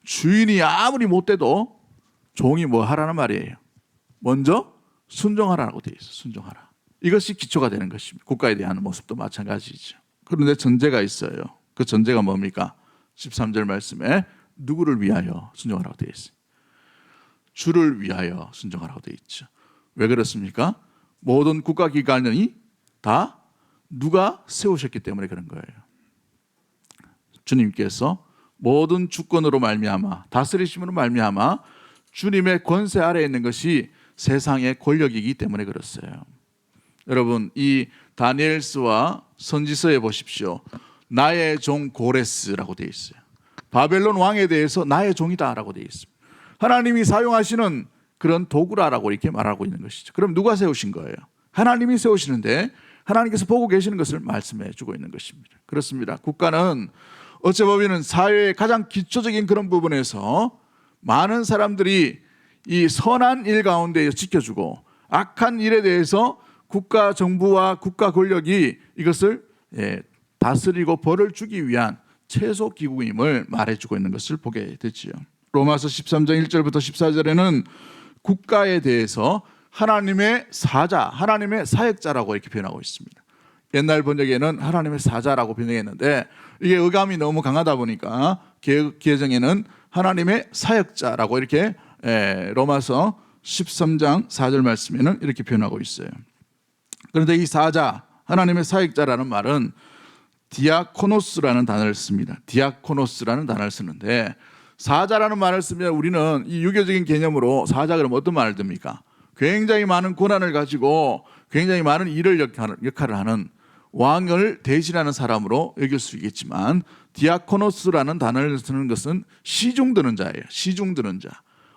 Speaker 1: 주인이 아무리 못돼도 종이 뭐 하라는 말이에요. 먼저 순종하라고 되어 있어요. 순종하라. 이것이 기초가 되는 것입니다. 국가에 대한 모습도 마찬가지죠. 그런데 전제가 있어요. 그 전제가 뭡니까? 13절 말씀에 누구를 위하여 순종하라고 되어 있어요. 주를 위하여 순종하라고 되어 있죠. 왜 그렇습니까? 모든 국가기관이 다 누가 세우셨기 때문에 그런 거예요. 주님께서 모든 주권으로 말미암아 다스리심으로 말미암아 주님의 권세 아래에 있는 것이 세상의 권력이기 때문에 그렇어요. 여러분, 이 다니엘서와 선지서에 보십시오. 나의 종 고레스라고 되어 있어요. 바벨론 왕에 대해서 나의 종이다라고 되어 있습니다. 하나님이 사용하시는 그런 도구라라고 이렇게 말하고 있는 것이죠. 그럼 누가 세우신 거예요? 하나님이 세우시는데 하나님께서 보고 계시는 것을 말씀해 주고 있는 것입니다. 그렇습니다. 국가는 어찌 보면 사회의 가장 기초적인 그런 부분에서 많은 사람들이 이 선한 일 가운데 지켜주고 악한 일에 대해서 국가 정부와 국가 권력이 이것을 다스리고 벌을 주기 위한 최소 기구임을 말해주고 있는 것을 보게 되지요. 로마서 13장 1절부터 14절에는 국가에 대해서 하나님의 사자, 하나님의 사역자라고 이렇게 표현하고 있습니다. 옛날 번역에는 하나님의 사자라고 번역했는데 이게 어감이 너무 강하다 보니까 개정에는 하나님의 사역자라고 이렇게 로마서 13장 4절 말씀에는 이렇게 표현하고 있어요. 그런데 이 사자, 하나님의 사역자라는 말은 디아코노스라는 단어를 씁니다. 디아코노스라는 단어를 쓰는데 사자라는 말을 쓰면 우리는 이 유교적인 개념으로 사자 그러면 어떤 말을 듭니까? 굉장히 많은 권한을 가지고 굉장히 많은 역할을 하는 왕을 대신하는 사람으로 여길 수 있겠지만 디아코노스라는 단어를 쓰는 것은 시중드는 자예요. 시중드는 자.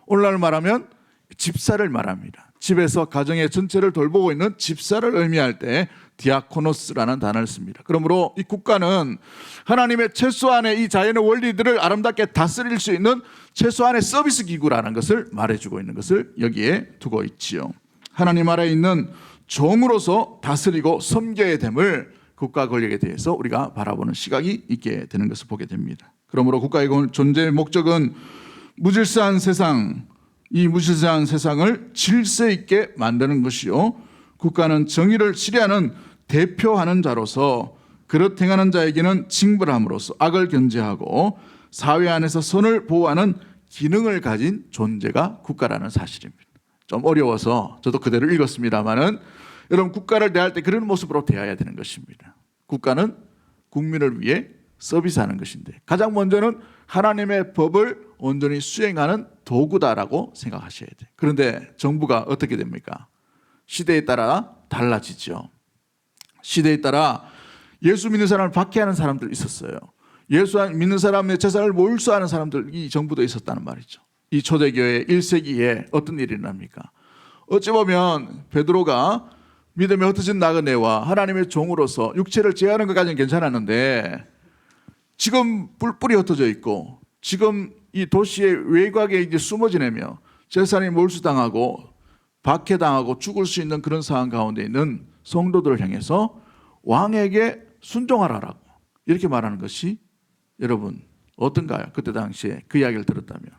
Speaker 1: 오늘날 말하면 집사를 말합니다. 집에서 가정의 전체를 돌보고 있는 집사를 의미할 때 디아코노스라는 단어를 씁니다. 그러므로 이 국가는 하나님의 최소한의 이 자연의 원리들을 아름답게 다스릴 수 있는 최소한의 서비스 기구라는 것을 말해주고 있는 것을 여기에 두고 있지요. 하나님 아래에 있는 종으로서 다스리고 섬겨야 됨을 국가 권력에 대해서 우리가 바라보는 시각이 있게 되는 것을 보게 됩니다. 그러므로 국가의 존재의 목적은 무질서한 세상, 이 무질서한 세상을 질서 있게 만드는 것이요, 국가는 정의를 실현하는 대표하는 자로서 그렇게 행하는 자에게는 징벌함으로써 악을 견제하고 사회 안에서 선을 보호하는 기능을 가진 존재가 국가라는 사실입니다. 좀 어려워서 저도 그대로 읽었습니다만은 여러분, 국가를 대할 때 그런 모습으로 대해야 되는 것입니다. 국가는 국민을 위해 서비스하는 것인데 가장 먼저는 하나님의 법을 온전히 수행하는 도구다라고 생각하셔야 돼요. 그런데 정부가 어떻게 됩니까? 시대에 따라 달라지죠. 시대에 따라 예수 믿는 사람을 박해하는 사람들 있었어요. 예수 믿는 사람의 재산을 몰수하는 사람들이 정부도 있었다는 말이죠. 이 초대교회 1세기에 어떤 일이 일어납니까? 어찌 보면 베드로가 믿음에 흩어진 나그네와 하나님의 종으로서 육체를 제하는 것까지는 괜찮았는데 지금 뿔뿔이 흩어져 있고 지금 이 도시의 외곽에 이제 숨어 지내며 재산이 몰수당하고 박해당하고 죽을 수 있는 그런 상황 가운데 있는 성도들을 향해서 왕에게 순종하라라고 이렇게 말하는 것이 여러분 어떤가요? 그때 당시에 그 이야기를 들었다면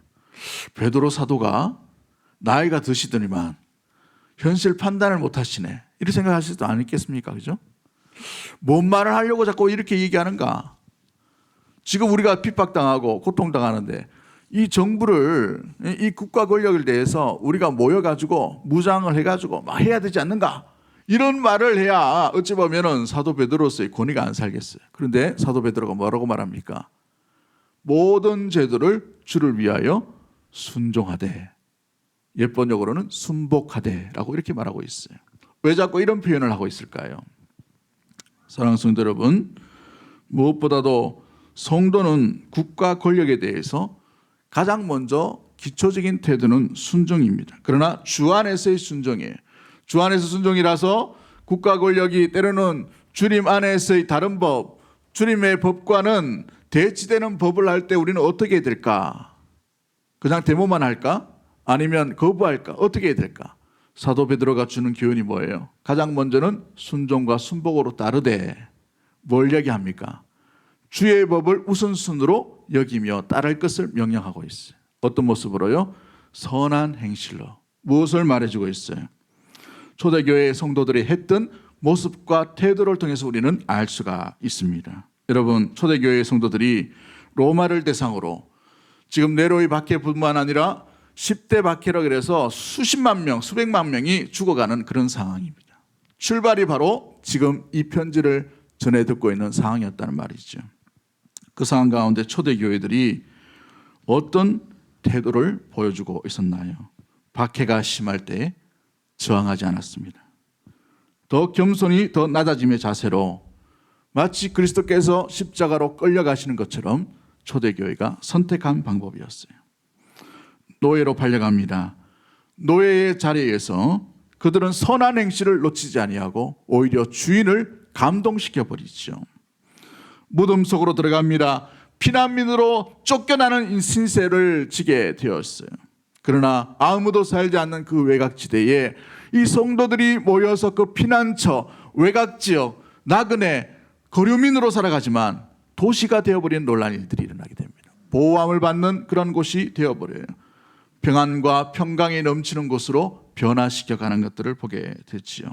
Speaker 1: 베드로 사도가 나이가 드시더니만 현실 판단을 못 하시네 이렇게 생각하실 수도 않겠습니까? 그죠? 뭔 말을 하려고 자꾸 이렇게 얘기하는가? 지금 우리가 핍박당하고 고통당하는데 이 정부를, 이 국가 권력에 대해서 우리가 모여가지고 무장을 해가지고 막 해야 되지 않는가? 이런 말을 해야 어찌 보면은 사도 베드로서의 권위가 안 살겠어요. 그런데 사도 베드로가 뭐라고 말합니까? 모든 제도를 주를 위하여 순종하되, 옛 번역으로는 순복하되라고 이렇게 말하고 있어요. 왜 자꾸 이런 표현을 하고 있을까요? 사랑하는 성도 여러분, 무엇보다도 성도는 국가 권력에 대해서 가장 먼저 기초적인 태도는 순종입니다. 그러나 주 안에서의 순종이에요. 주 안에서 순종이라서 국가 권력이 때로는 주님 안에서의 다른 법, 주님의 법과는 대치되는 법을 할 때 우리는 어떻게 해야 될까? 그냥 데모만 할까? 아니면 거부할까? 어떻게 해야 될까? 사도 베드로가 주는 교훈이 뭐예요? 가장 먼저는 순종과 순복으로 따르되 뭘 얘기합니까? 주의 법을 우선순위로 여기며 따를 것을 명령하고 있어요. 어떤 모습으로요? 선한 행실로. 무엇을 말해주고 있어요? 초대교회 성도들이 했던 모습과 태도를 통해서 우리는 알 수가 있습니다. 여러분, 초대교회 성도들이 로마를 대상으로 지금 네로이 박해뿐만 아니라 10대 박해라 그래서 수십만 명, 수백만 명이 죽어가는 그런 상황입니다. 출발이 바로 지금 이 편지를 전해 듣고 있는 상황이었다는 말이죠. 그 상황 가운데 초대교회들이 어떤 태도를 보여주고 있었나요? 박해가 심할 때 저항하지 않았습니다. 더 겸손히 더 낮아짐의 자세로 마치 그리스도께서 십자가로 끌려가시는 것처럼 초대교회가 선택한 방법이었어요. 노예로 팔려갑니다. 노예의 자리에서 그들은 선한 행실을 놓치지 아니하고 오히려 주인을 감동시켜 버리죠. 무덤 속으로 들어갑니다. 피난민으로 쫓겨나는 신세를 지게 되었어요. 그러나 아무도 살지 않는 그 외곽지대에 이 성도들이 모여서 그 피난처, 외곽지역, 나그네, 거류민으로 살아가지만 도시가 되어버린 놀라운 일들이 일어나게 됩니다. 보호함을 받는 그런 곳이 되어버려요. 평안과 평강이 넘치는 곳으로 변화시켜가는 것들을 보게 됐지요.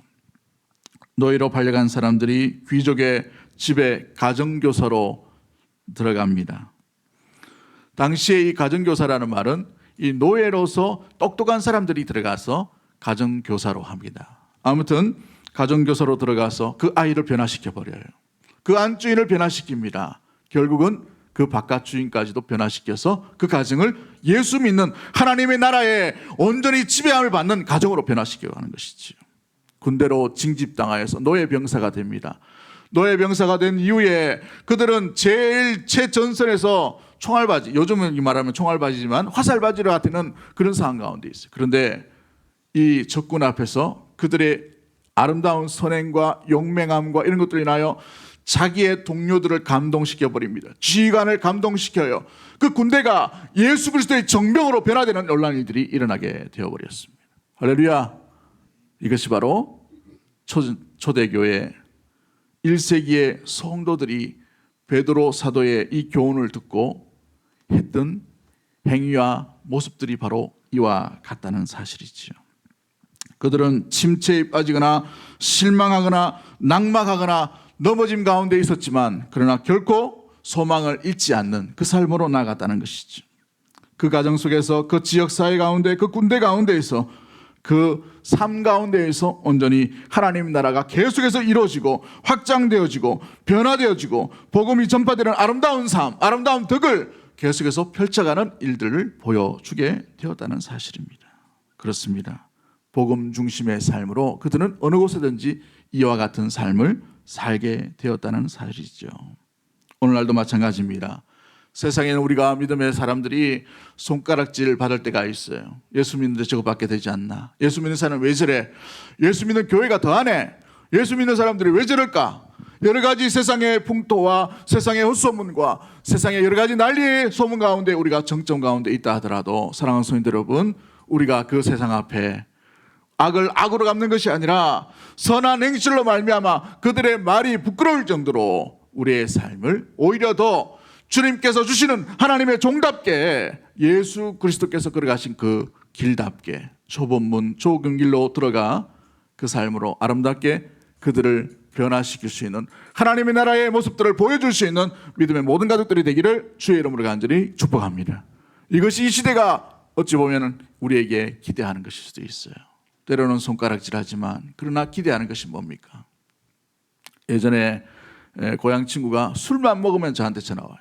Speaker 1: 노예로 팔려간 사람들이 귀족의 집에 가정교사로 들어갑니다. 당시에 이 가정교사라는 말은 이 노예로서 똑똑한 사람들이 들어가서 가정교사로 합니다. 아무튼 가정교사로 들어가서 그 아이를 변화시켜 버려요. 그 안주인을 변화시킵니다. 결국은 그 바깥 주인까지도 변화시켜서 그 가정을 예수 믿는 하나님의 나라에 온전히 지배함을 받는 가정으로 변화시켜가는 것이지요. 군대로 징집당하여서 노예병사가 됩니다. 노예병사가 된 이후에 그들은 제일 최전선에서 총알바지, 요즘은 말하면 총알바지지만 화살바지를 같은 그런 상황 가운데 있어요. 그런데 이 적군 앞에서 그들의 아름다운 선행과 용맹함과 이런 것들이 인하여 자기의 동료들을 감동시켜 버립니다. 지휘관을 감동시켜요. 그 군대가 예수 그리스도의 정병으로 변화되는 놀라운 일들이 일어나게 되어버렸습니다. 할렐루야. 이것이 바로 초대교회 1세기의 성도들이 베드로 사도의 이 교훈을 듣고 했던 행위와 모습들이 바로 이와 같다는 사실이지요. 그들은 침체에 빠지거나 실망하거나 낙망하거나 넘어짐 가운데 있었지만 그러나 결코 소망을 잃지 않는 그 삶으로 나아갔다는 것이죠. 그 가정 속에서 그 지역사회 가운데 그 군대 가운데에서 그 삶 가운데에서 온전히 하나님 나라가 계속해서 이루어지고 확장되어지고 변화되어지고 복음이 전파되는 아름다운 삶, 아름다운 덕을 계속해서 펼쳐가는 일들을 보여주게 되었다는 사실입니다. 그렇습니다. 복음 중심의 삶으로 그들은 어느 곳에든지 이와 같은 삶을 살게 되었다는 사실이죠. 오늘날도 마찬가지입니다. 세상에는 우리가 믿음의 사람들이 손가락질 받을 때가 있어요. 예수 믿는데 저거 받게 되지 않나? 예수 믿는 사람은 왜 저래? 예수 믿는 교회가 더하네? 예수 믿는 사람들이 왜 저럴까? 여러 가지 세상의 풍토와 세상의 헛소문과 세상의 여러 가지 난리의 소문 가운데 우리가 정점 가운데 있다 하더라도 사랑하는 성도들 여러분, 우리가 그 세상 앞에 악을 악으로 갚는 것이 아니라 선한 행실로 말미암아 그들의 말이 부끄러울 정도로 우리의 삶을 오히려 더 주님께서 주시는 하나님의 종답게 예수 그리스도께서 걸어가신 그 길답게 좁은 문 좁은 길로 들어가 그 삶으로 아름답게 그들을 변화시킬 수 있는 하나님의 나라의 모습들을 보여줄 수 있는 믿음의 모든 가족들이 되기를 주의 이름으로 간절히 축복합니다. 이것이 이 시대가 어찌 보면 우리에게 기대하는 것일 수도 있어요. 때로는 손가락질하지만 그러나 기대하는 것이 뭡니까? 예전에 고향 친구가 술만 먹으면 저한테 전화 와요.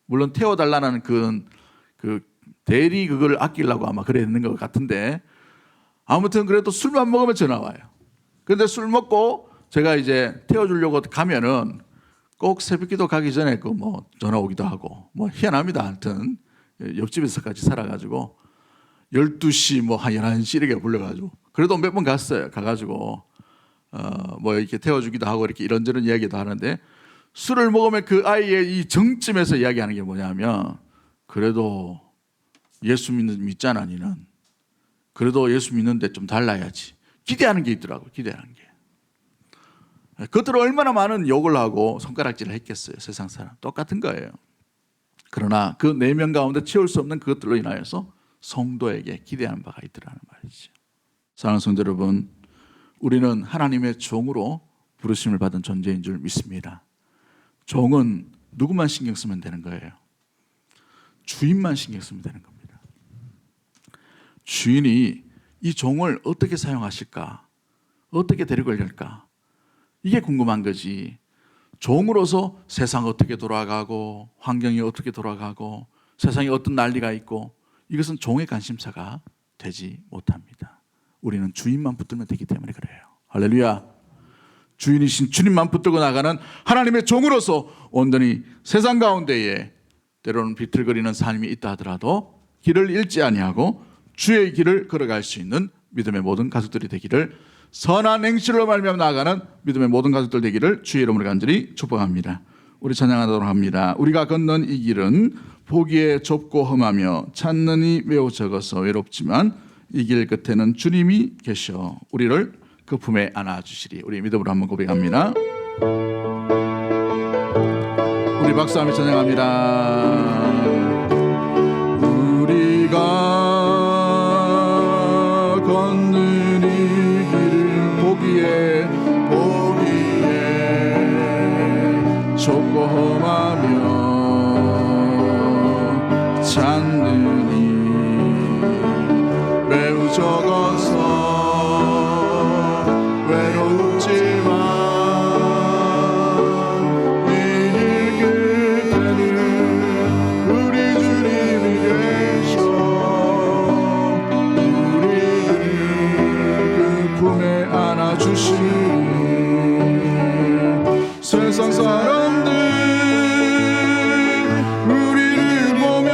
Speaker 1: 물론 태워달라는 그 대리 그걸 아끼려고 아마 그랬는 것 같은데 아무튼 그래도 술만 먹으면 전화 와요. 그런데 술 먹고 제가 이제 태워주려고 가면은 꼭 새벽기도 가기 전에 그 뭐 전화 오기도 하고 뭐 희한합니다. 하여튼 옆집에서까지 살아가지고 12시 뭐 한 11시 이렇게 불러가지고 그래도 몇 번 갔어요. 가가지고 뭐 이렇게 태워주기도 하고 이렇게 이런저런 이야기도 하는데 술을 먹으면 그 아이의 이 정점에서 이야기하는 게 뭐냐면 그래도 예수 믿잖아 니는. 그래도 예수 믿는데 좀 달라야지. 기대하는 게 있더라고요. 기대하는 게. 그것들은 얼마나 많은 욕을 하고 손가락질을 했겠어요. 세상 사람. 똑같은 거예요. 그러나 그 내면 가운데 채울 수 없는 그것들로 인하여서 성도에게 기대하는 바가 있더라는 말이죠. 사랑하는 성도 여러분, 우리는 하나님의 종으로 부르심을 받은 존재인 줄 믿습니다. 종은 누구만 신경 쓰면 되는 거예요? 주인만 신경 쓰면 되는 겁니다. 주인이 이 종을 어떻게 사용하실까? 어떻게 데리고 갈까? 이게 궁금한 거지. 종으로서 세상 어떻게 돌아가고 환경이 어떻게 돌아가고 세상에 어떤 난리가 있고 이것은 종의 관심사가 되지 못합니다. 우리는 주인만 붙들면 되기 때문에 그래요. 할렐루야. 주인이신 주님만 붙들고 나가는 하나님의 종으로서 온전히 세상 가운데에 때로는 비틀거리는 삶이 있다 하더라도 길을 잃지 아니하고 주의 길을 걸어갈 수 있는 믿음의 모든 가족들이 되기를, 선한 행실로 말미암아 나아가는 믿음의 모든 가족들 되기를 주의 이름으로 간절히 축복합니다. 우리 찬양하도록 합니다. 우리가 걷는 이 길은 보기에 좁고 험하며 찾는 이 매우 적어서 외롭지만 이 길 끝에는 주님이 계셔 우리를 그 품에 안아주시리. 우리 믿음으로 한번 고백합니다. 우리 박수하며 찬양합니다. 우리가 걷는 이 길을 보기에 좁고 험하며 찾는 이 매우 적어서 외롭지만 이 길 끝에는 우리 주님이 계셔 우리를 그 품에 안아주시니 세상 사람들 우리를 보며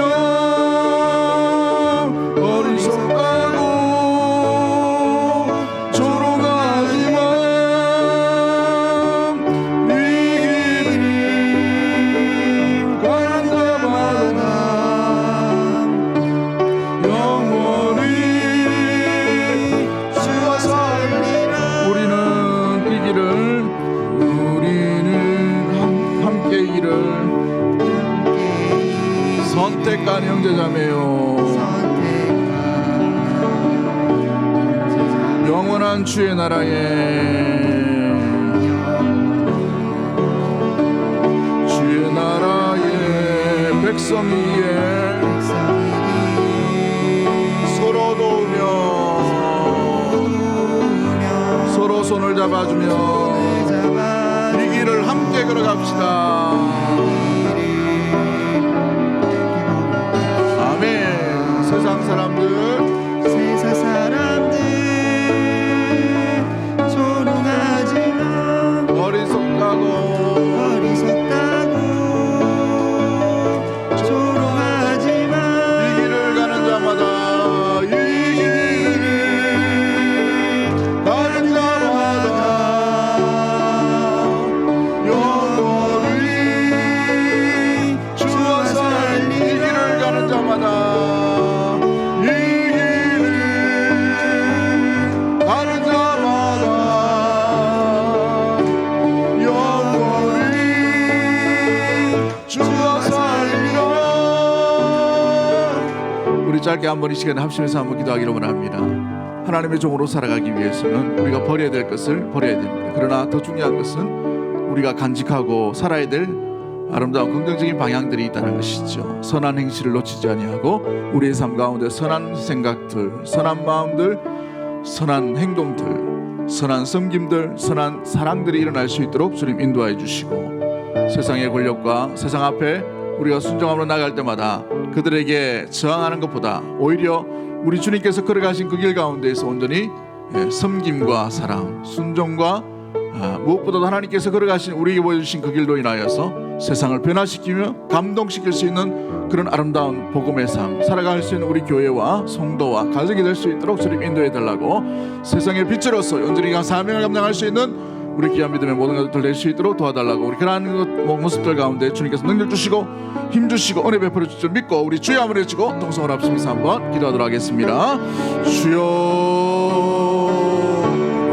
Speaker 1: 어리석다고 조롱하지만 이 길을 가는 자마다 영원히 주와 살리라. 우리는 이 길을 함께 이 길을 선택한 형제자매요 영원한 주의 나라에 백성이기에 서로 도우며 서로 손을 잡아주며 이 길을 함께 걸어갑시다. 아멘. 세상 사람들 조롱하지만 어리석다고 조롱하지만 이 길을 가는 자마다 이 길을 가는 자마다 영원히 주와 살리 이 길을 가는 자마다 이 길을 가는 자마다 영원히 주와 살리라. 우리 짧게 한번 이 시간에 합심해서 한번 기도하기를 원합니다. 하나님의 종으로 살아가기 위해서는 우리가 버려야 될 것을 버려야 됩니다. 그러나 더 중요한 것은 우리가 간직하고 살아야 될 아름다운 긍정적인 방향들이 있다는 것이죠. 선한 행실을 놓치지 아니하고 우리의 삶 가운데 선한 생각들, 선한 마음들, 선한 행동들, 선한 섬김들, 선한 사랑들이 일어날 수 있도록 주님 인도하여 주시고, 세상의 권력과 세상 앞에 우리가 순종함으로 나갈 때마다 그들에게 저항하는 것보다 오히려 우리 주님께서 걸어가신 그 길 가운데에서 온전히 섬김과 사랑, 순종과 무엇보다도 하나님께서 걸어가신 우리에게 보여주신 그 길로 인하여서 세상을 변화시키며 감동시킬 수 있는 그런 아름다운 복음의 삶 살아갈 수 있는 우리 교회와 성도와 가정이 될 수 있도록 주님 인도해 달라고, 세상의 빛으로서 온전히 사명을 감당할 수 있는 우리 귀한 믿음의 모든 것들 될 수 있도록 도와달라고, 우리 그러한 모습들 가운데 주님께서 능력 주시고 힘 주시고 은혜 베풀어 주실 줄 믿고 우리 주의 한번 외치고 동성을 합심해서 한번 기도하도록 하겠습니다. 주여